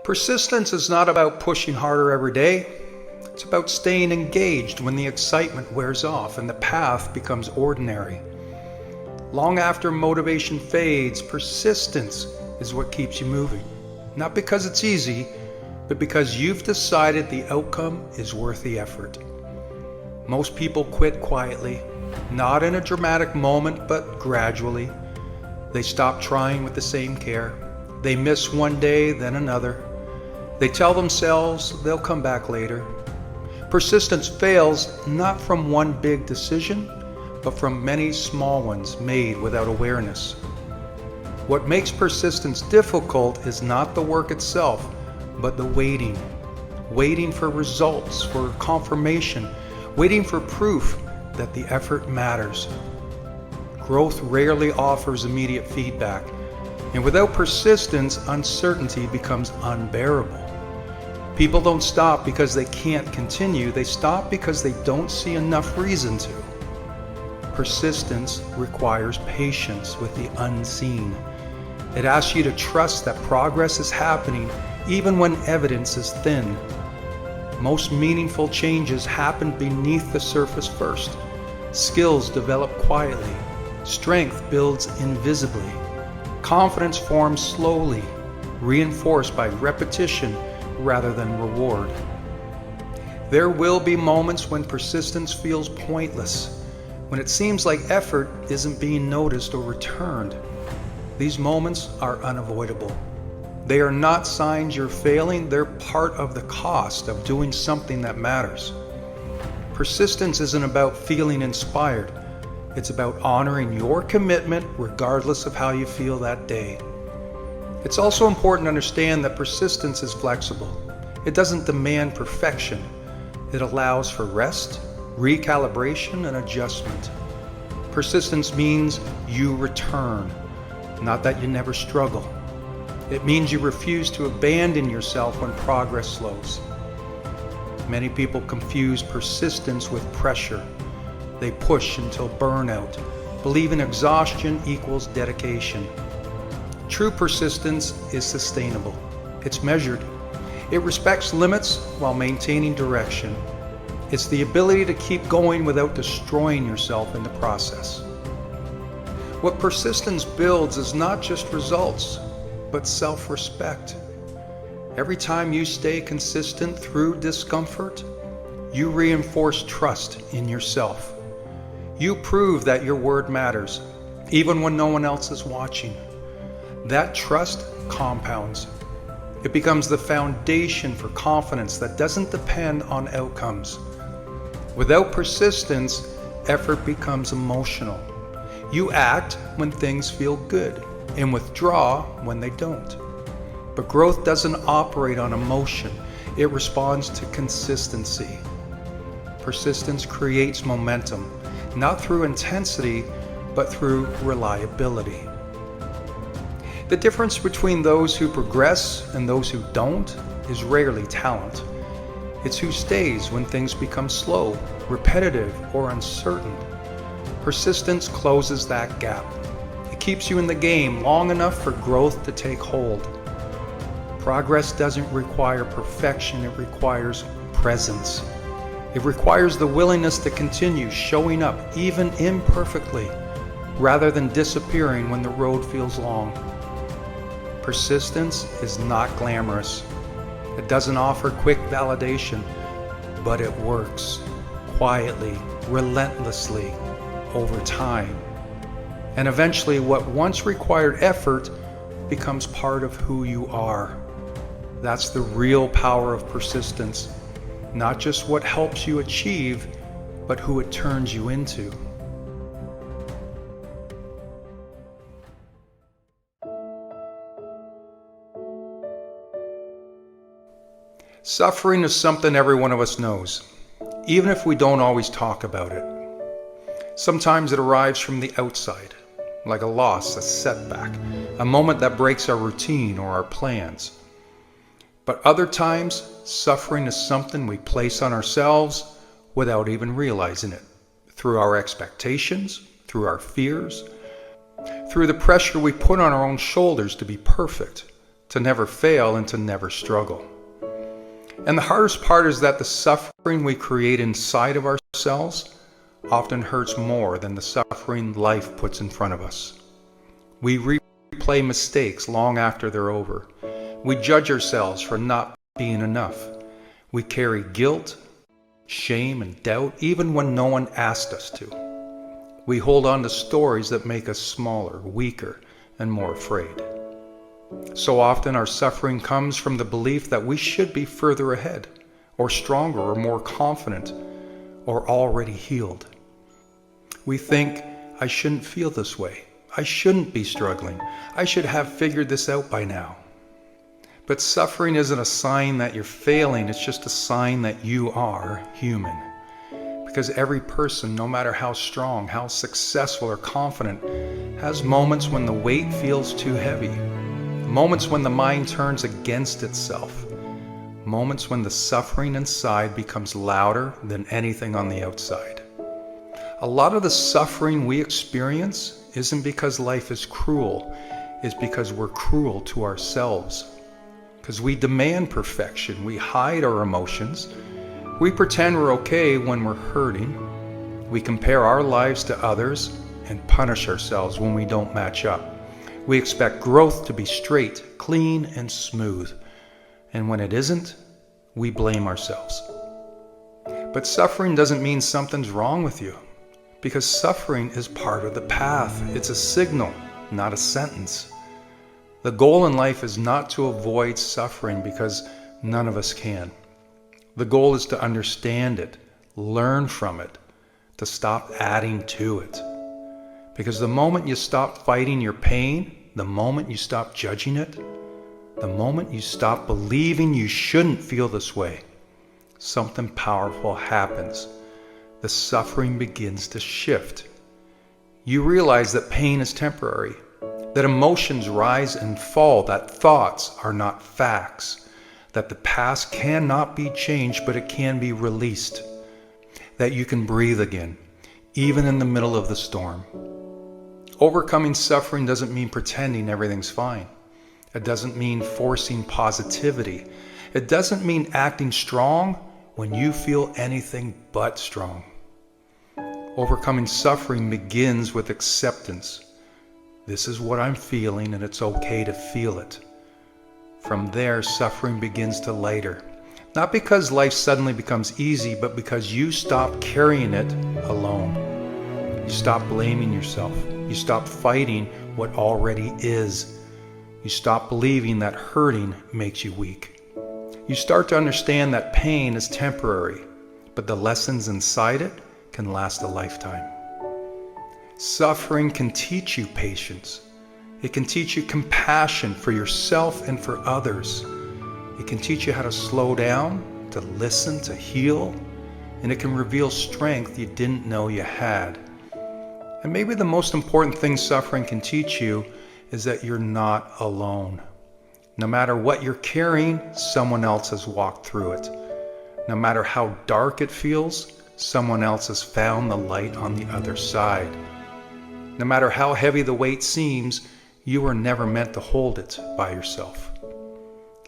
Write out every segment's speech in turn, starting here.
Persistence is not about pushing harder every day. It's about staying engaged when the excitement wears off and the path becomes ordinary. Long after motivation fades, persistence is what keeps you moving. Not because it's easy, but because you've decided the outcome is worth the effort. Most people quit quietly, not in a dramatic moment, but gradually. They stop trying with the same care. They miss one day, then another. They tell themselves they'll come back later. Persistence fails not from one big decision, but from many small ones made without awareness. What makes persistence difficult is not the work itself, but the waiting. Waiting for results, for confirmation, waiting for proof that the effort matters. Growth rarely offers immediate feedback, and without persistence, uncertainty becomes unbearable. People don't stop because they can't continue, they stop because they don't see enough reason to. Persistence requires patience with the unseen. It asks you to trust that progress is happening even when evidence is thin. Most meaningful changes happen beneath the surface first. Skills develop quietly. Strength builds invisibly. Confidence forms slowly, reinforced by repetition rather than reward. There will be moments when persistence feels pointless, when it seems like effort isn't being noticed or returned. These moments are unavoidable. They are not signs you're failing, they're part of the cost of doing something that matters. Persistence isn't about feeling inspired. It's about honoring your commitment regardless of how you feel that day. It's also important to understand that persistence is flexible. It doesn't demand perfection. It allows for rest, recalibration, and adjustment. Persistence means you return, not that you never struggle. It means you refuse to abandon yourself when progress slows. Many people confuse persistence with pressure. They push until burnout, believing exhaustion equals dedication. True persistence is sustainable. It's measured. It respects limits while maintaining direction. It's the ability to keep going without destroying yourself in the process. What persistence builds is not just results, but self-respect. Every time you stay consistent through discomfort, you reinforce trust in yourself. You prove that your word matters, even when no one else is watching. That trust compounds. It becomes the foundation for confidence that doesn't depend on outcomes. Without persistence, effort becomes emotional. You act when things feel good and withdraw when they don't. But growth doesn't operate on emotion. It responds to consistency. Persistence creates momentum, not through intensity, but through reliability. The difference between those who progress and those who don't is rarely talent. It's who stays when things become slow, repetitive, or uncertain. Persistence closes that gap. It keeps you in the game long enough for growth to take hold. Progress doesn't require perfection, it requires presence. It requires the willingness to continue showing up, even imperfectly, rather than disappearing when the road feels long. Persistence is not glamorous. It doesn't offer quick validation, but it works quietly, relentlessly, over time. And eventually, what once required effort becomes part of who you are. That's the real power of persistence. Not just what helps you achieve, but who it turns you into. Suffering is something every one of us knows, even if we don't always talk about it. Sometimes it arrives from the outside, like a loss, a setback, a moment that breaks our routine or our plans. But other times, suffering is something we place on ourselves without even realizing it, through our expectations, through our fears, through the pressure we put on our own shoulders to be perfect, to never fail, and to never struggle. And the hardest part is that the suffering we create inside of ourselves often hurts more than the suffering life puts in front of us. We replay mistakes long after they're over. We judge ourselves for not being enough. We carry guilt, shame, and doubt even when no one asked us to. We hold on to stories that make us smaller, weaker, and more afraid. So often our suffering comes from the belief that we should be further ahead, or stronger, or more confident, or already healed. We think, I shouldn't feel this way. I shouldn't be struggling. I should have figured this out by now. But suffering isn't a sign that you're failing, it's just a sign that you are human. Because every person, no matter how strong, how successful or confident, has moments when the weight feels too heavy. Moments when the mind turns against itself. Moments when the suffering inside becomes louder than anything on the outside. A lot of the suffering we experience isn't because life is cruel, it's because we're cruel to ourselves. Because we demand perfection, we hide our emotions, we pretend we're okay when we're hurting, we compare our lives to others and punish ourselves when we don't match up. We expect growth to be straight, clean, and smooth. And when it isn't, we blame ourselves. But suffering doesn't mean something's wrong with you, because suffering is part of the path. It's a signal, not a sentence. The goal in life is not to avoid suffering, because none of us can. The goal is to understand it, learn from it, to stop adding to it. Because the moment you stop fighting your pain, the moment you stop judging it, the moment you stop believing you shouldn't feel this way, something powerful happens. The suffering begins to shift. You realize that pain is temporary, that emotions rise and fall, that thoughts are not facts, that the past cannot be changed, but it can be released, that you can breathe again, even in the middle of the storm. Overcoming suffering doesn't mean pretending everything's fine. It doesn't mean forcing positivity. It doesn't mean acting strong when you feel anything but strong. Overcoming suffering begins with acceptance. This is what I'm feeling, and it's okay to feel it. From there, suffering begins to lighter. Not because life suddenly becomes easy, but because you stop carrying it alone. You stop blaming yourself. You stop fighting what already is. You stop believing that hurting makes you weak. You start to understand that pain is temporary, but the lessons inside it can last a lifetime. Suffering can teach you patience. It can teach you compassion for yourself and for others. It can teach you how to slow down, to listen, to heal, and it can reveal strength you didn't know you had. And maybe the most important thing suffering can teach you is that you're not alone. No matter what you're carrying, someone else has walked through it. No matter how dark it feels, someone else has found the light on the other side. No matter how heavy the weight seems, you were never meant to hold it by yourself.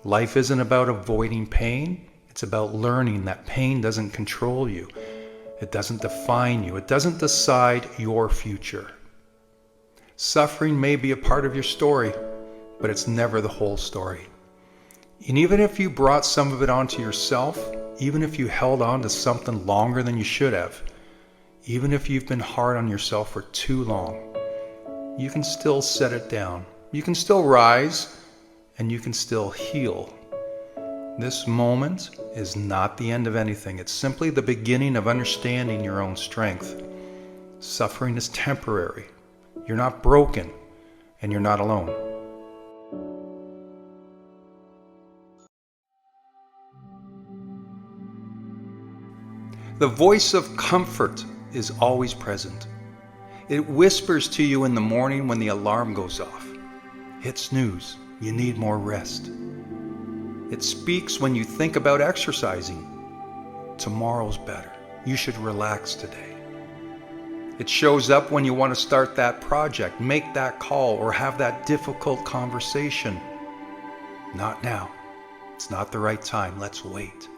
Life isn't about avoiding pain. It's about learning that pain doesn't control you. It doesn't define you. It doesn't decide your future. Suffering may be a part of your story, but it's never the whole story. And even if you brought some of it onto yourself, even if you held on to something longer than you should have, even if you've been hard on yourself for too long, you can still set it down. You can still rise, and you can still heal. This moment is not the end of anything. It's simply the beginning of understanding your own strength. Suffering is temporary. You're not broken, and you're not alone. The voice of comfort is always present. It whispers to you in the morning when the alarm goes off. Hit snooze. You need more rest. It speaks when you think about exercising. Tomorrow's better. You should relax today. It shows up when you want to start that project, make that call, or have that difficult conversation. not now. It's not the right time. Let's wait.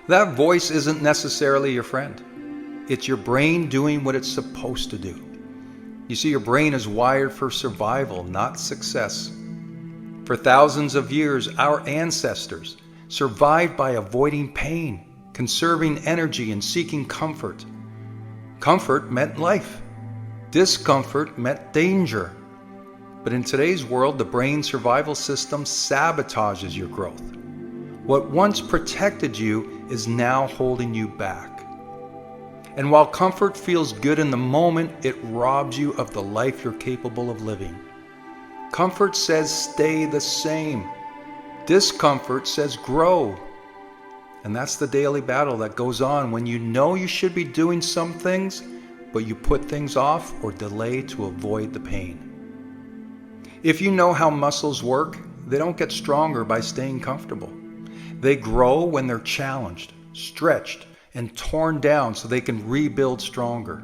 That voice isn't necessarily your friend. It's your brain doing what it's supposed to do. You see, your brain is wired for survival, not success. For thousands of years, our ancestors survived by avoiding pain, conserving energy, and seeking comfort. Comfort meant life. Discomfort meant danger. But in today's world, the brain survival system sabotages your growth. What once protected you is now holding you back. And while comfort feels good in the moment, it robs you of the life you're capable of living. Comfort says stay the same. Discomfort says grow. And that's the daily battle that goes on when you know you should be doing some things, but you put things off or delay to avoid the pain. If you know how muscles work, they don't get stronger by staying comfortable. They grow when they're challenged, stretched, and torn down so they can rebuild stronger.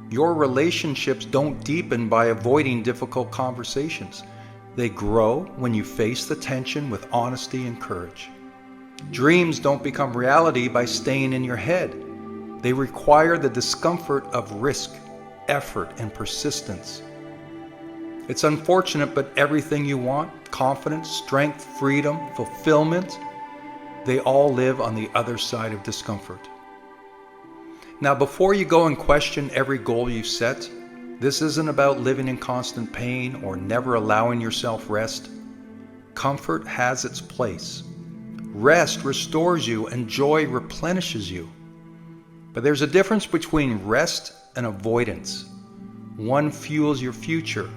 Your relationships don't deepen by avoiding difficult conversations. They grow when you face the tension with honesty and courage. Dreams don't become reality by staying in your head. They require the discomfort of risk, effort, and persistence. It's unfortunate, but everything you want, confidence, strength, freedom, fulfillment, they all live on the other side of discomfort. Now, before you go and question every goal you set, this isn't about living in constant pain or never allowing yourself rest. Comfort has its place. Rest restores you and joy replenishes you. But there's a difference between rest and avoidance. One fuels your future,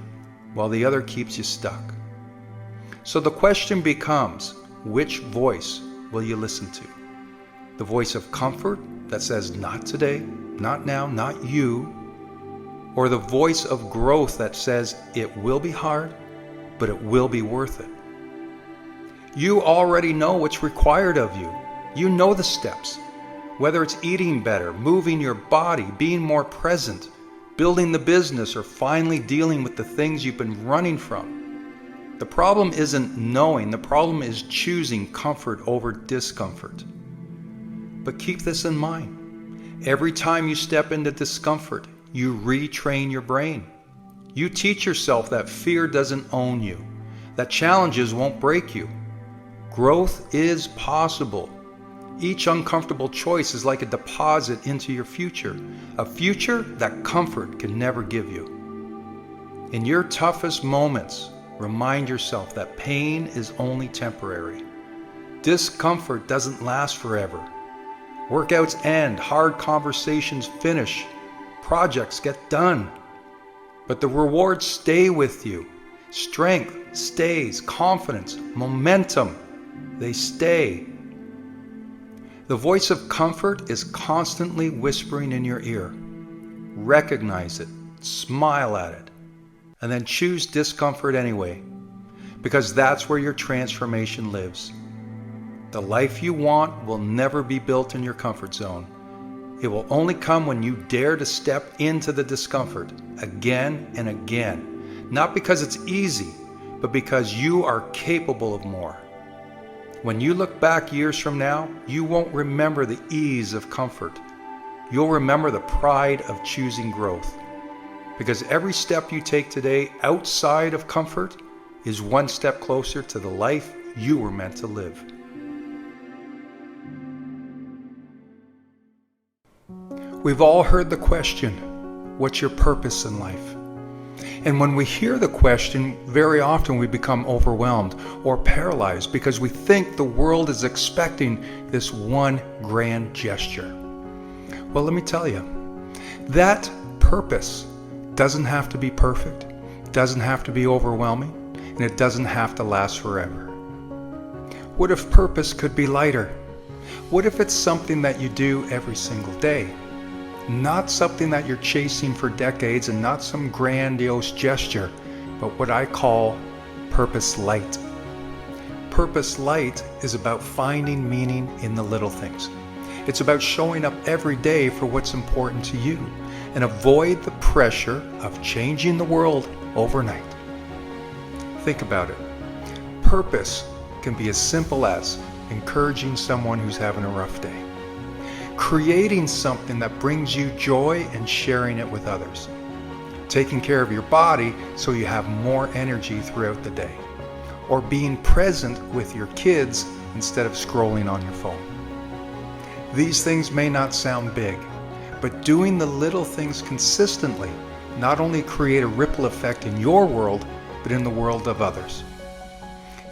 while the other keeps you stuck. So the question becomes, which voice will you listen to? The voice of comfort that says, not today, not now, not you, or the voice of growth that says, it will be hard, but it will be worth it. You already know what's required of you. You know the steps. Whether it's eating better, moving your body, being more present, building the business, or finally dealing with the things you've been running from. The problem isn't knowing, the problem is choosing comfort over discomfort. But keep this in mind. Every time you step into discomfort, you retrain your brain. You teach yourself that fear doesn't own you, that challenges won't break you. Growth is possible. Each uncomfortable choice is like a deposit into your future, a future that comfort can never give you. In your toughest moments, remind yourself that pain is only temporary. Discomfort doesn't last forever. Workouts end, hard conversations finish, projects get done. But the rewards stay with you. Strength stays, confidence, momentum, they stay. The voice of comfort is constantly whispering in your ear. Recognize it, smile at it, and then choose discomfort anyway, because that's where your transformation lives. The life you want will never be built in your comfort zone. It will only come when you dare to step into the discomfort again and again, not because it's easy, but because you are capable of more. When you look back years from now, you won't remember the ease of comfort. You'll remember the pride of choosing growth. Because every step you take today outside of comfort is one step closer to the life you were meant to live. We've all heard the question, what's your purpose in life? And when we hear the question, very often we become overwhelmed or paralyzed because we think the world is expecting this one grand gesture. Well, let me tell you, that purpose doesn't have to be perfect, doesn't have to be overwhelming, and it doesn't have to last forever. What if purpose could be lighter? What if it's something that you do every single day? Not something that you're chasing for decades and not some grandiose gesture, but what I call purpose light. Purpose light is about finding meaning in the little things. It's about showing up every day for what's important to you and avoid the pressure of changing the world overnight. Think about it. Purpose can be as simple as encouraging someone who's having a rough day, creating something that brings you joy and sharing it with others, taking care of your body so you have more energy throughout the day, or being present with your kids instead of scrolling on your phone. These things may not sound big, but doing the little things consistently not only create a ripple effect in your world, but in the world of others.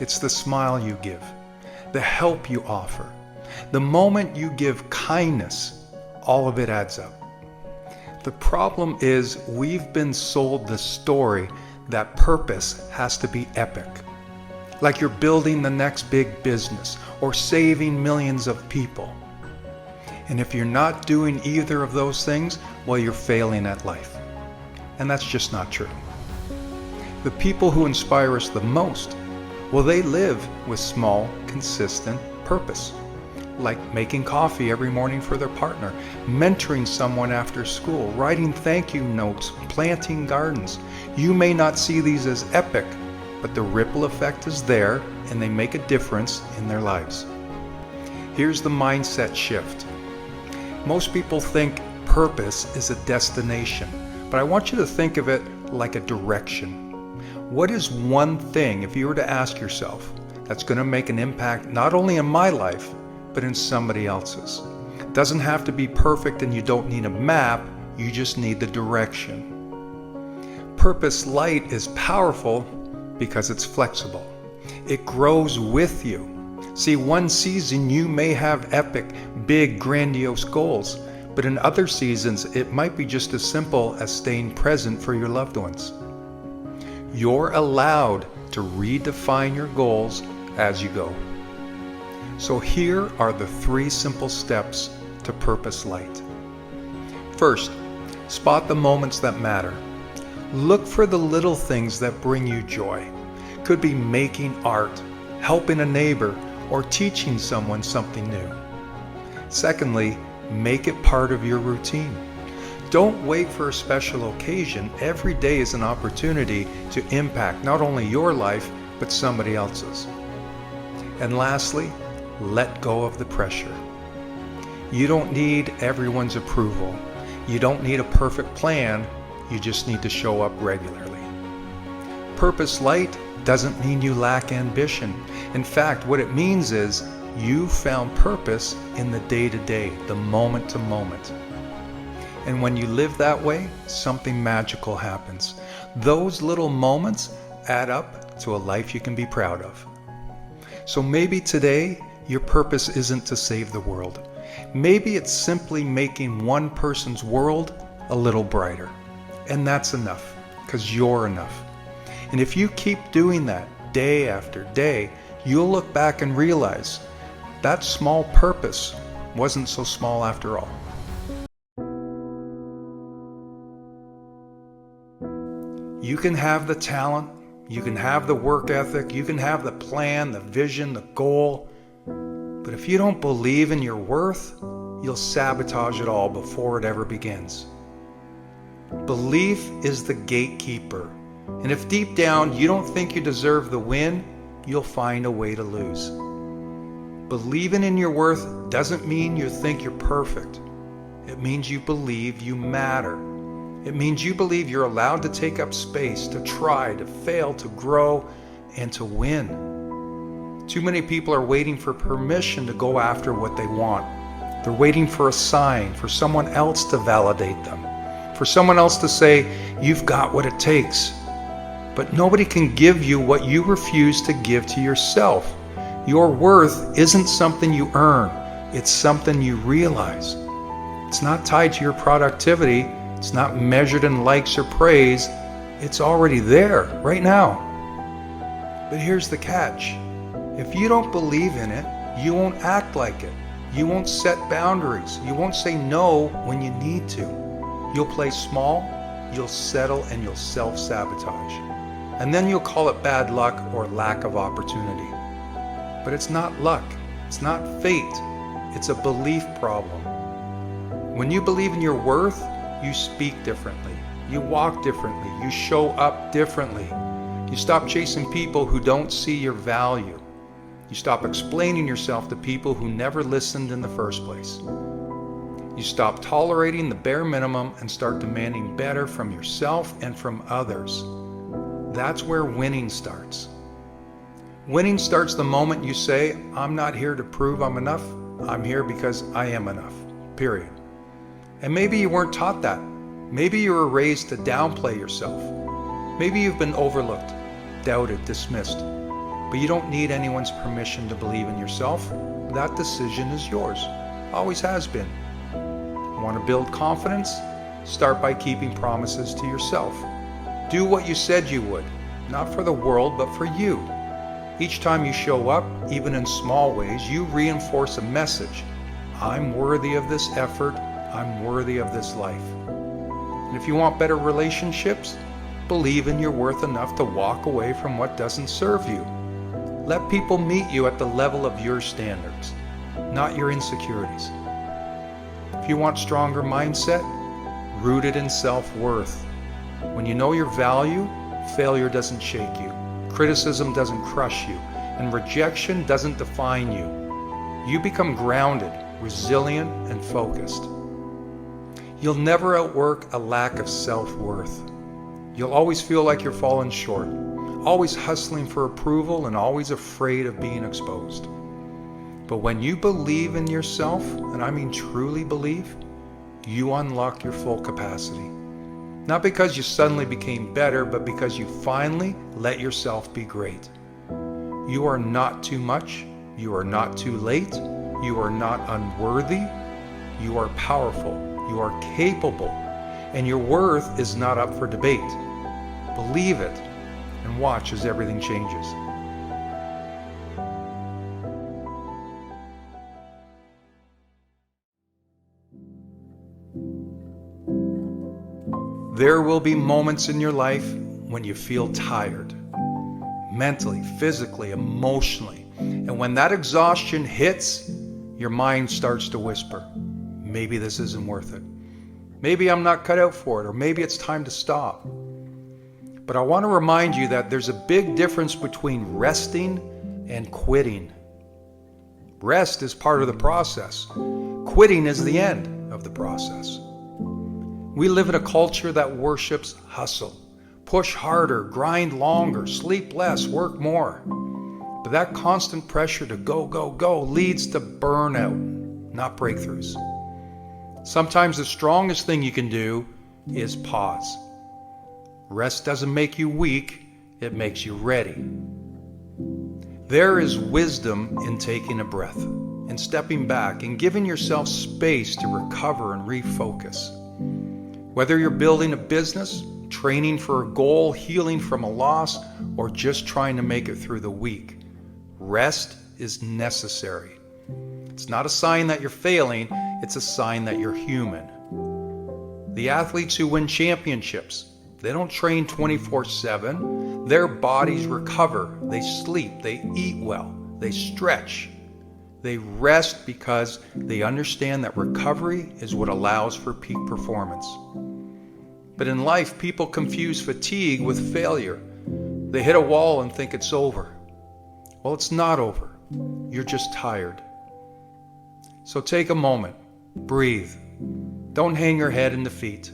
It's the smile you give, the help you offer, the moment you give kindness, all of it adds up. The problem is we've been sold the story that purpose has to be epic. Like you're building the next big business or saving millions of people. And if you're not doing either of those things, well, you're failing at life. And that's just not true. The people who inspire us the most, well, they live with small, consistent purpose. Like making coffee every morning for their partner, mentoring someone after school, writing thank you notes, planting gardens. You may not see these as epic, but the ripple effect is there and they make a difference in their lives. Here's the mindset shift. Most people think purpose is a destination, but I want you to think of it like a direction. What is one thing, if you were to ask yourself, that's going to make an impact not only in my life, but in somebody else's? It doesn't have to be perfect and you don't need a map, you just need the direction. Purpose light is powerful because it's flexible. It grows with you. See, one season you may have epic, big, grandiose goals, but in other seasons it might be just as simple as staying present for your loved ones. You're allowed to redefine your goals as you go. So here are the 3 simple steps to purpose light. First, spot the moments that matter. Look for the little things that bring you joy. Could be making art, helping a neighbor, or teaching someone something new. Secondly, make it part of your routine. Don't wait for a special occasion. Every day is an opportunity to impact not only your life, but somebody else's. And lastly, let go of the pressure. You don't need everyone's approval. You don't need a perfect plan. You just need to show up regularly. Purpose light doesn't mean you lack ambition. In fact, what it means is you found purpose in the day-to-day, the moment-to-moment. And when you live that way, something magical happens. Those little moments add up to a life you can be proud of. So maybe today, your purpose isn't to save the world. Maybe it's simply making one person's world a little brighter. And that's enough, because you're enough. And if you keep doing that day after day, you'll look back and realize that small purpose wasn't so small after all. You can have the talent, you can have the work ethic, you can have the plan, the vision, the goal, but if you don't believe in your worth, you'll sabotage it all before it ever begins. Belief is the gatekeeper, and if deep down you don't think you deserve the win, you'll find a way to lose. Believing in your worth doesn't mean you think you're perfect. It means you believe you matter. It means you believe you're allowed to take up space, to try, to fail, to grow, and to win. Too many people are waiting for permission to go after what they want. They're waiting for a sign, for someone else to validate them, for someone else to say, you've got what it takes. But nobody can give you what you refuse to give to yourself. Your worth isn't something you earn, it's something you realize. It's not tied to your productivity. It's not measured in likes or praise. It's already there, right now. But here's the catch. If you don't believe in it, you won't act like it. You won't set boundaries. You won't say no when you need to. You'll play small, you'll settle, and you'll self-sabotage. And then you'll call it bad luck or lack of opportunity. But it's not luck. It's not fate. It's a belief problem. When you believe in your worth, you speak differently, you walk differently, you show up differently. You stop chasing people who don't see your value. You stop explaining yourself to people who never listened in the first place. You stop tolerating the bare minimum and start demanding better from yourself and from others. That's where winning starts. Winning starts the moment you say, I'm not here to prove I'm enough. I'm here because I am enough, period. And maybe you weren't taught that. Maybe you were raised to downplay yourself. Maybe you've been overlooked, doubted, dismissed. But you don't need anyone's permission to believe in yourself. That decision is yours. Always has been. Want to build confidence? Start by keeping promises to yourself. Do what you said you would, not for the world, but for you. Each time you show up, even in small ways, you reinforce a message. I'm worthy of this effort. I'm worthy of this life. And if you want better relationships, believe in your worth enough to walk away from what doesn't serve you. Let people meet you at the level of your standards, not your insecurities. If you want stronger mindset, rooted in self-worth. When you know your value, failure doesn't shake you, criticism doesn't crush you, and rejection doesn't define you. You become grounded, resilient, and focused. You'll never outwork a lack of self-worth. You'll always feel like you're falling short, always hustling for approval and always afraid of being exposed. But when you believe in yourself, and I mean truly believe, you unlock your full capacity. Not because you suddenly became better, but because you finally let yourself be great. You are not too much. You are not too late. You are not unworthy. You are powerful. You are capable. And your worth is not up for debate. Believe it and watch as everything changes. There will be moments in your life when you feel tired, mentally, physically, emotionally. And when that exhaustion hits, your mind starts to whisper, maybe this isn't worth it. Maybe I'm not cut out for it, or maybe it's time to stop. But I want to remind you that there's a big difference between resting and quitting. Rest is part of the process. Quitting is the end of the process. We live in a culture that worships hustle. Push harder, grind longer, sleep less, work more. But that constant pressure to go, go, go leads to burnout, not breakthroughs. Sometimes the strongest thing you can do is pause. Rest doesn't make you weak, it makes you ready. There is wisdom in taking a breath, in stepping back, and giving yourself space to recover and refocus. Whether you're building a business, training for a goal, healing from a loss, or just trying to make it through the week, rest is necessary. It's not a sign that you're failing, it's a sign that you're human. The athletes who win championships, they don't train 24/7. Their bodies recover, they sleep, they eat well, they stretch. They rest because they understand that recovery is what allows for peak performance. But in life, people confuse fatigue with failure. They hit a wall and think it's over. Well, it's not over. You're just tired. So take a moment, breathe. Don't hang your head in defeat,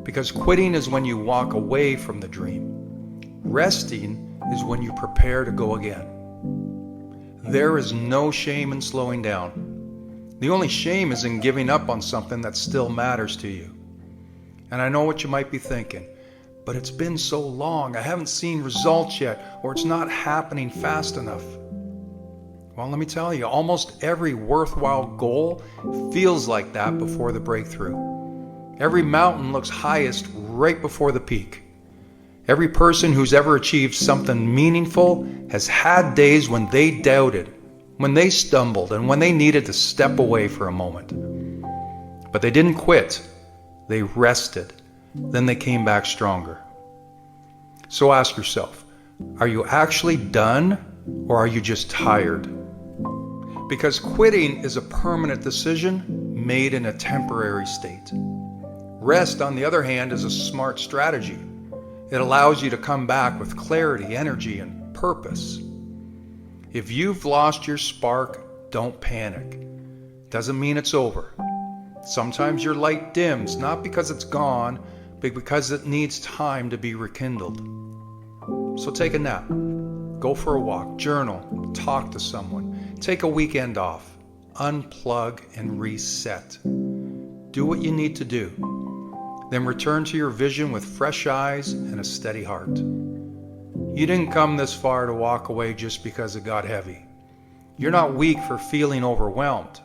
because quitting is when you walk away from the dream. Resting is when you prepare to go again. There is no shame in slowing down. The only shame is in giving up on something that still matters to you. And I know what you might be thinking, but it's been so long, I haven't seen results yet, or it's not happening fast enough. Well, let me tell you, almost every worthwhile goal feels like that before the breakthrough. Every mountain looks highest right before the peak. Every person who's ever achieved something meaningful has had days when they doubted, when they stumbled, and when they needed to step away for a moment. But they didn't quit. They rested. Then they came back stronger. So ask yourself, are you actually done, or are you just tired? Because quitting is a permanent decision made in a temporary state. Rest, on the other hand, is a smart strategy. It allows you to come back with clarity, energy, and purpose. If you've lost your spark, don't panic. Doesn't mean it's over. Sometimes your light dims, not because it's gone, but because it needs time to be rekindled. So take a nap, go for a walk, journal, talk to someone, take a weekend off, unplug and reset. Do what you need to do. Then return to your vision with fresh eyes and a steady heart. You didn't come this far to walk away just because it got heavy. You're not weak for feeling overwhelmed.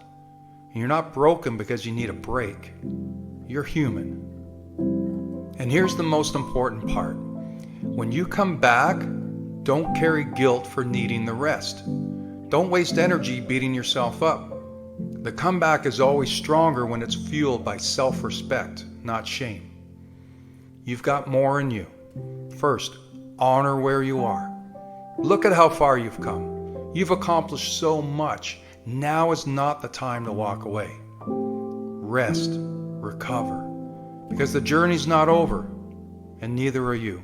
You're not broken because you need a break. You're human. And here's the most important part. When you come back, don't carry guilt for needing the rest. Don't waste energy beating yourself up. The comeback is always stronger when it's fueled by self-respect, not shame. You've got more in you. First, honor where you are. Look at how far you've come. You've accomplished so much. Now is not the time to walk away. Rest, recover, because the journey's not over, and neither are you.